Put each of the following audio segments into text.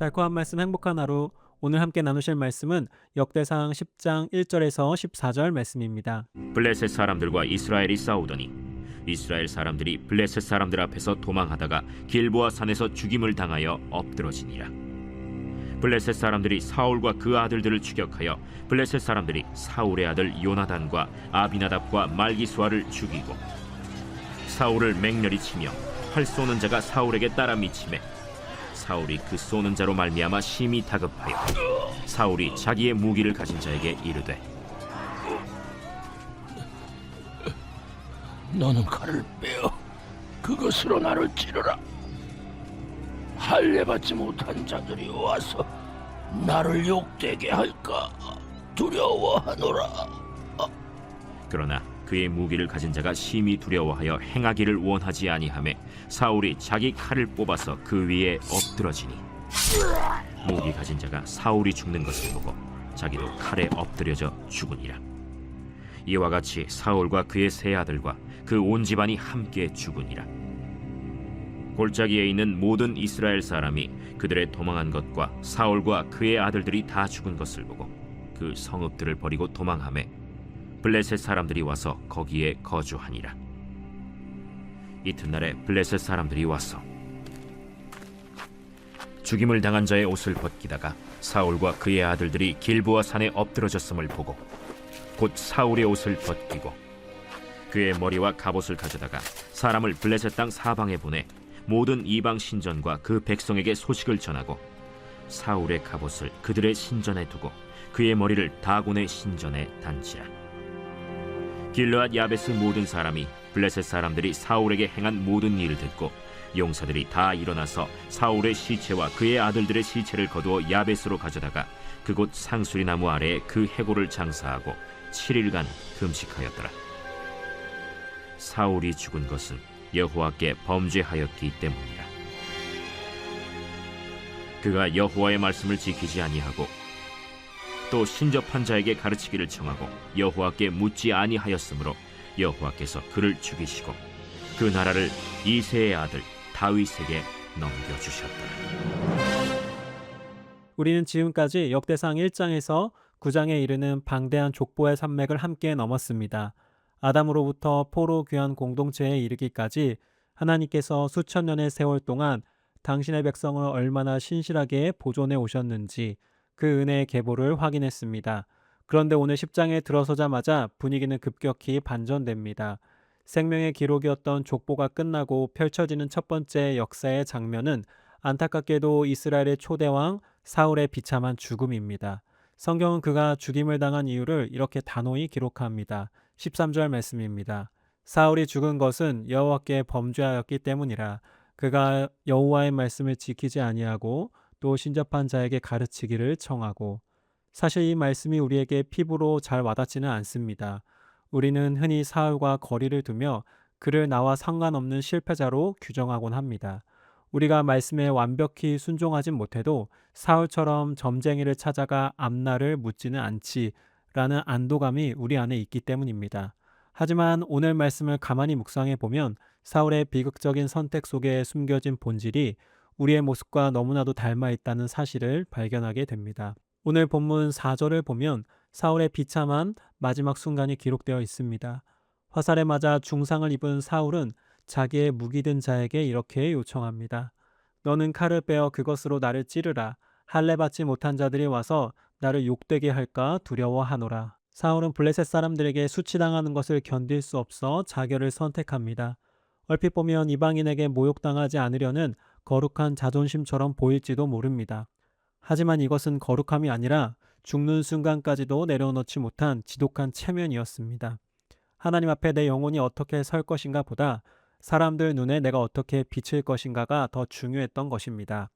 달콤한 말씀 행복한 하루. 오늘 함께 나누실 말씀은 역대상 10장 1절에서 14절 말씀입니다. 블레셋 사람들과 이스라엘이 싸우더니 이스라엘 사람들이 블레셋 사람들 앞에서 도망하다가 길보아 산에서 죽임을 당하여 엎드러지니라. 블레셋 사람들이 사울과 그 아들들을 추격하여 블레셋 사람들이 사울의 아들 요나단과 아비나답과 말기수아를 죽이고 사울을 맹렬히 치며 활 쏘는 자가 사울에게 따라 미치매 사울이 그 쏘는 자로 말미암아 심히 다급하여 사울이 자기의 무기를 가진 자에게 이르되 너는 칼을 빼어 그것으로 나를 찌르라. 할례 받지 못한 자들이 와서 나를 욕되게 할까 두려워하노라. 그러나 그의 무기를 가진 자가 심히 두려워하여 행하기를 원하지 아니하매 사울이 자기 칼을 뽑아서 그 위에 엎드러지니 무기 가진 자가 사울이 죽는 것을 보고 자기도 칼에 엎드려져 죽으니라. 이와 같이 사울과 그의 세 아들과 그 온 집안이 함께 죽으니라. 골짜기에 있는 모든 이스라엘 사람이 그들의 도망한 것과 사울과 그의 아들들이 다 죽은 것을 보고 그 성읍들을 버리고 도망하매 블레셋 사람들이 와서 거기에 거주하니라. 이튿날에 블레셋 사람들이 와서 죽임을 당한 자의 옷을 벗기다가 사울과 그의 아들들이 길보아 산에 엎드러졌음을 보고 곧 사울의 옷을 벗기고 그의 머리와 갑옷을 가져다가 사람을 블레셋 땅 사방에 보내 모든 이방 신전과 그 백성에게 소식을 전하고 사울의 갑옷을 그들의 신전에 두고 그의 머리를 다곤의 신전에 단지라. 길르앗 야베스 모든 사람이 블레셋 사람들이 사울에게 행한 모든 일을 듣고 용사들이 다 일어나서 사울의 시체와 그의 아들들의 시체를 거두어 야베스로 가져다가 그곳 상수리 나무 아래에 그 해골을 장사하고 7일간 금식하였더라. 사울이 죽은 것은 여호와께 범죄하였기 때문이라. 그가 여호와의 말씀을 지키지 아니하고 또 신접한 자에게 가르치기를 청하고 여호와께 묻지 아니하였으므로 여호와께서 그를 죽이시고 그 나라를 이새의 아들 다윗에게 넘겨주셨더라. 우리는 지금까지 역대상 1장에서 9장에 이르는 방대한 족보의 산맥을 함께 넘었습니다. 아담으로부터 포로 귀환 공동체에 이르기까지 하나님께서 수천 년의 세월 동안 당신의 백성을 얼마나 신실하게 보존해 오셨는지 그 은혜의 계보를 확인했습니다. 그런데 오늘 10장에 들어서자마자 분위기는 급격히 반전됩니다. 생명의 기록이었던 족보가 끝나고 펼쳐지는 첫 번째 역사의 장면은 안타깝게도 이스라엘의 초대왕 사울의 비참한 죽음입니다. 성경은 그가 죽임을 당한 이유를 이렇게 단호히 기록합니다. 13절 말씀입니다. 사울이 죽은 것은 여호와께 범죄하였기 때문이라. 그가 여호와의 말씀을 지키지 아니하고 또 신접한 자에게 가르치기를 청하고. 사실 이 말씀이 우리에게 피부로 잘 와닿지는 않습니다. 우리는 흔히 사울과 거리를 두며 그를 나와 상관없는 실패자로 규정하곤 합니다. 우리가 말씀에 완벽히 순종하진 못해도 사울처럼 점쟁이를 찾아가 앞날을 묻지는 않지라는 안도감이 우리 안에 있기 때문입니다. 하지만 오늘 말씀을 가만히 묵상해 보면 사울의 비극적인 선택 속에 숨겨진 본질이 우리의 모습과 너무나도 닮아 있다는 사실을 발견하게 됩니다. 오늘 본문 4절을 보면 사울의 비참한 마지막 순간이 기록되어 있습니다. 화살에 맞아 중상을 입은 사울은 자기의 무기 든 자에게 이렇게 요청합니다. 너는 칼을 빼어 그것으로 나를 찌르라. 할례 받지 못한 자들이 와서 나를 욕되게 할까 두려워하노라. 사울은 블레셋 사람들에게 수치당하는 것을 견딜 수 없어 자결을 선택합니다. 얼핏 보면 이방인에게 모욕당하지 않으려는 거룩한 자존심처럼 보일지도 모릅니다. 하지만 이것은 거룩함이 아니라 죽는 순간까지도 내려놓지 못한 지독한 체면이었습니다. 하나님 앞에 내 영혼이 어떻게 설 것인가 보다 사람들 눈에 내가 어떻게 비칠 것인가가 더 중요했던 것입니다.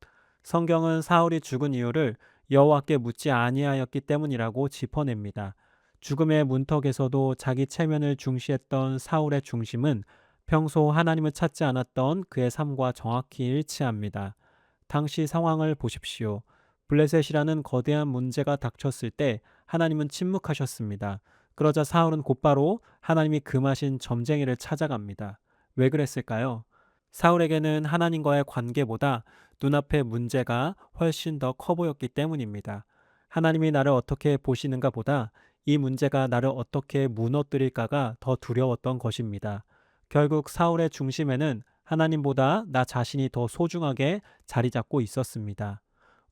성경은 사울이 죽은 이유를 여호와께 묻지 아니하였기 때문이라고 짚어냅니다. 죽음의 문턱에서도 자기 체면을 중시했던 사울의 중심은 평소 하나님을 찾지 않았던 그의 삶과 정확히 일치합니다. 당시 상황을 보십시오. 블레셋이라는 거대한 문제가 닥쳤을 때 하나님은 침묵하셨습니다. 그러자 사울은 곧바로 하나님이 금하신 점쟁이를 찾아갑니다. 왜 그랬을까요? 사울에게는 하나님과의 관계보다 눈앞의 문제가 훨씬 더 커 보였기 때문입니다. 하나님이 나를 어떻게 보시는가 보다 이 문제가 나를 어떻게 무너뜨릴까가 더 두려웠던 것입니다. 결국 사울의 중심에는 하나님보다 나 자신이 더 소중하게 자리 잡고 있었습니다.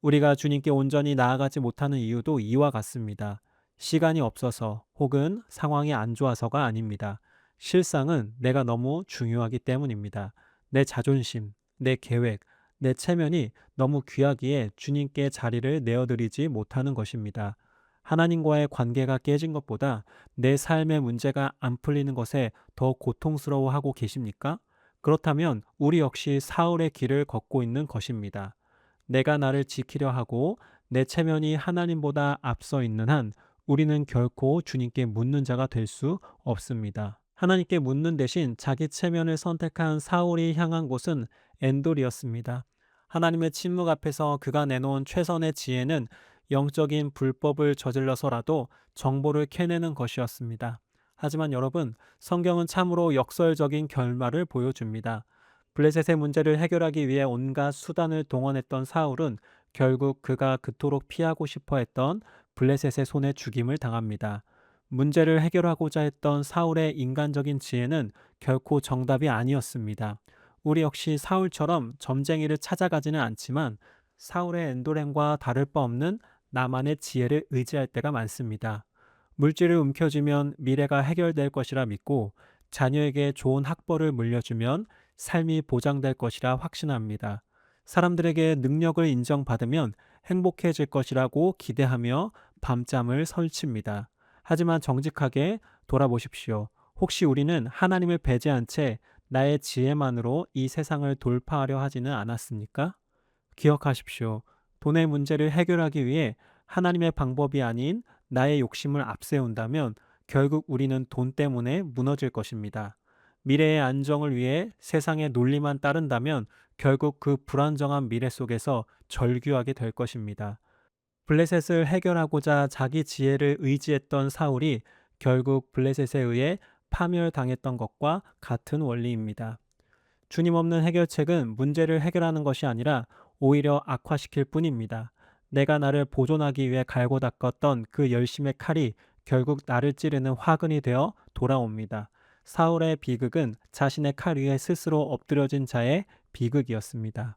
우리가 주님께 온전히 나아가지 못하는 이유도 이와 같습니다. 시간이 없어서 혹은 상황이 안 좋아서가 아닙니다. 실상은 내가 너무 중요하기 때문입니다. 내 자존심, 내 계획, 내 체면이 너무 귀하기에 주님께 자리를 내어드리지 못하는 것입니다. 하나님과의 관계가 깨진 것보다 내 삶의 문제가 안 풀리는 것에 더 고통스러워하고 계십니까? 그렇다면 우리 역시 사울의 길을 걷고 있는 것입니다. 내가 나를 지키려 하고 내 체면이 하나님보다 앞서 있는 한 우리는 결코 주님께 묻는 자가 될 수 없습니다. 하나님께 묻는 대신 자기 체면을 선택한 사울이 향한 곳은 엔돌이었습니다. 하나님의 침묵 앞에서 그가 내놓은 최선의 지혜는 영적인 불법을 저질러서라도 정보를 캐내는 것이었습니다. 하지만 여러분, 성경은 참으로 역설적인 결말을 보여줍니다. 블레셋의 문제를 해결하기 위해 온갖 수단을 동원했던 사울은 결국 그가 그토록 피하고 싶어 했던 블레셋의 손에 죽임을 당합니다. 문제를 해결하고자 했던 사울의 인간적인 지혜는 결코 정답이 아니었습니다. 우리 역시 사울처럼 점쟁이를 찾아가지는 않지만 사울의 엔도렘과 다를 바 없는 나만의 지혜를 의지할 때가 많습니다. 물질을 움켜쥐면 미래가 해결될 것이라 믿고 자녀에게 좋은 학벌을 물려주면 삶이 보장될 것이라 확신합니다. 사람들에게 능력을 인정받으면 행복해질 것이라고 기대하며 밤잠을 설칩니다. 하지만 정직하게 돌아보십시오. 혹시 우리는 하나님을 배제한 채 나의 지혜만으로 이 세상을 돌파하려 하지는 않았습니까? 기억하십시오. 돈의 문제를 해결하기 위해 하나님의 방법이 아닌 나의 욕심을 앞세운다면 결국 우리는 돈 때문에 무너질 것입니다. 미래의 안정을 위해 세상의 논리만 따른다면 결국 그 불안정한 미래 속에서 절규하게 될 것입니다. 블레셋을 해결하고자 자기 지혜를 의지했던 사울이 결국 블레셋에 의해 파멸당했던 것과 같은 원리입니다. 주님 없는 해결책은 문제를 해결하는 것이 아니라 오히려 악화시킬 뿐입니다. 내가 나를 보존하기 위해 갈고 닦았던 그 열심의 칼이 결국 나를 찌르는 화근이 되어 돌아옵니다. 사울의 비극은 자신의 칼 위에 스스로 엎드려진 자의 비극이었습니다.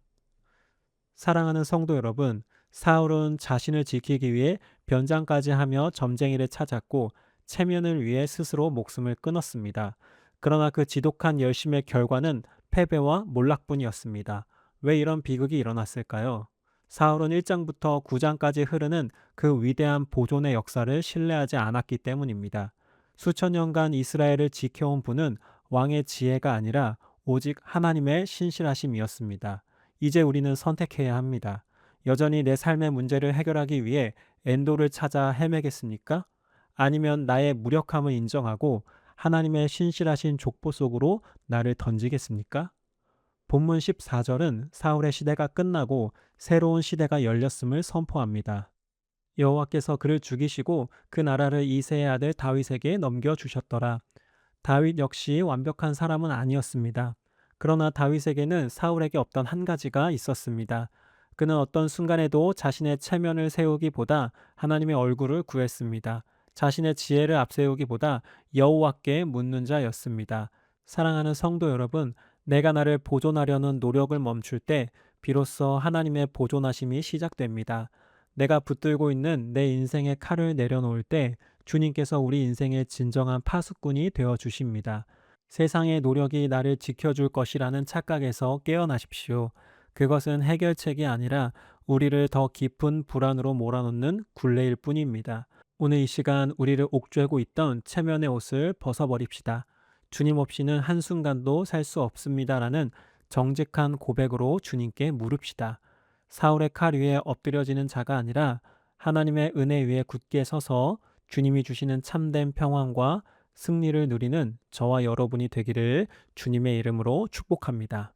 사랑하는 성도 여러분, 사울은 자신을 지키기 위해 변장까지 하며 점쟁이를 찾았고 체면을 위해 스스로 목숨을 끊었습니다. 그러나 그 지독한 열심의 결과는 패배와 몰락뿐이었습니다. 왜 이런 비극이 일어났을까요? 사울은 1장부터 9장까지 흐르는 그 위대한 보존의 역사를 신뢰하지 않았기 때문입니다. 수천 년간 이스라엘을 지켜온 분은 왕의 지혜가 아니라 오직 하나님의 신실하심이었습니다. 이제 우리는 선택해야 합니다. 여전히 내 삶의 문제를 해결하기 위해 엔도를 찾아 헤매겠습니까? 아니면 나의 무력함을 인정하고 하나님의 신실하신 족보 속으로 나를 던지겠습니까? 본문 14절은 사울의 시대가 끝나고 새로운 시대가 열렸음을 선포합니다. 여호와께서 그를 죽이시고 그 나라를 이새의 아들 다윗에게 넘겨주셨더라. 다윗 역시 완벽한 사람은 아니었습니다. 그러나 다윗에게는 사울에게 없던 한 가지가 있었습니다. 그는 어떤 순간에도 자신의 체면을 세우기보다 하나님의 얼굴을 구했습니다. 자신의 지혜를 앞세우기보다 여호와께 묻는 자였습니다. 사랑하는 성도 여러분, 내가 나를 보존하려는 노력을 멈출 때 비로소 하나님의 보존하심이 시작됩니다. 내가 붙들고 있는 내 인생의 칼을 내려놓을 때 주님께서 우리 인생의 진정한 파수꾼이 되어 주십니다. 세상의 노력이 나를 지켜줄 것이라는 착각에서 깨어나십시오. 그것은 해결책이 아니라 우리를 더 깊은 불안으로 몰아넣는 굴레일 뿐입니다. 오늘 이 시간 우리를 옥죄고 있던 체면의 옷을 벗어버립시다. 주님 없이는 한순간도 살 수 없습니다라는 정직한 고백으로 주님께 물읍시다. 사울의 칼 위에 엎드려지는 자가 아니라 하나님의 은혜 위에 굳게 서서 주님이 주시는 참된 평안과 승리를 누리는 저와 여러분이 되기를 주님의 이름으로 축복합니다.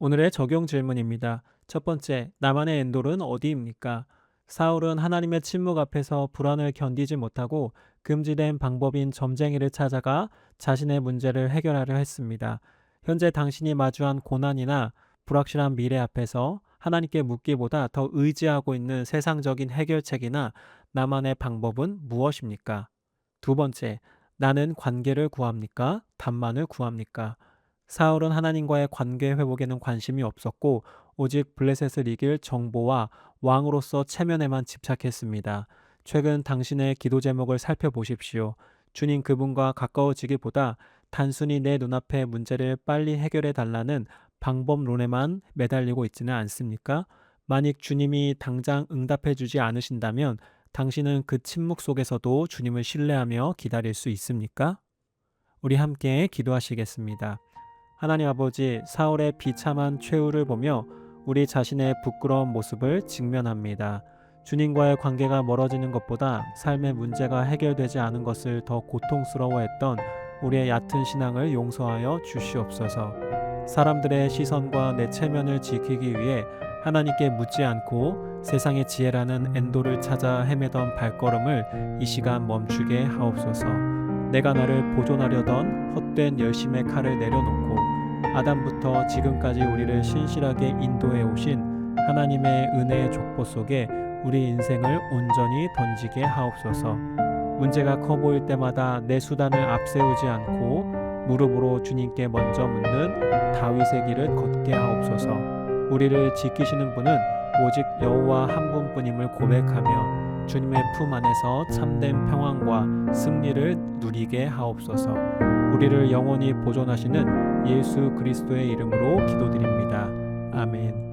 오늘의 적용 질문입니다. 첫 번째, 나만의 엔돌은 어디입니까? 사울은 하나님의 침묵 앞에서 불안을 견디지 못하고 금지된 방법인 점쟁이를 찾아가 자신의 문제를 해결하려 했습니다. 현재 당신이 마주한 고난이나 불확실한 미래 앞에서 하나님께 묻기보다 더 의지하고 있는 세상적인 해결책이나 나만의 방법은 무엇입니까? 두 번째, 나는 관계를 구합니까? 단만을 구합니까? 사울은 하나님과의 관계 회복에는 관심이 없었고 오직 블레셋을 이길 정보와 왕으로서 체면에만 집착했습니다. 최근 당신의 기도 제목을 살펴보십시오. 주님 그분과 가까워지기보다 단순히 내 눈앞의 문제를 빨리 해결해 달라는 방법론에만 매달리고 있지는 않습니까? 만약 주님이 당장 응답해 주지 않으신다면 당신은 그 침묵 속에서도 주님을 신뢰하며 기다릴 수 있습니까? 우리 함께 기도하시겠습니다. 하나님 아버지, 사울의 비참한 최후를 보며 우리 자신의 부끄러운 모습을 직면합니다. 주님과의 관계가 멀어지는 것보다 삶의 문제가 해결되지 않은 것을 더 고통스러워했던 우리의 얕은 신앙을 용서하여 주시옵소서. 사람들의 시선과 내 체면을 지키기 위해 하나님께 묻지 않고 세상의 지혜라는 엔도를 찾아 헤매던 발걸음을 이 시간 멈추게 하옵소서. 내가 나를 보존하려던 헛된 열심의 칼을 내려놓고 아담부터 지금까지 우리를 신실하게 인도해 오신 하나님의 은혜의 족보 속에 우리 인생을 온전히 던지게 하옵소서. 문제가 커 보일 때마다 내 수단을 앞세우지 않고 무릎으로 주님께 먼저 묻는 다윗의 길을 걷게 하옵소서. 우리를 지키시는 분은 오직 여호와 한 분뿐임을 고백하며 주님의 품 안에서 참된 평안과 승리를 누리게 하옵소서. 우리를 영원히 보존하시는 예수 그리스도의 이름으로 기도드립니다. 아멘.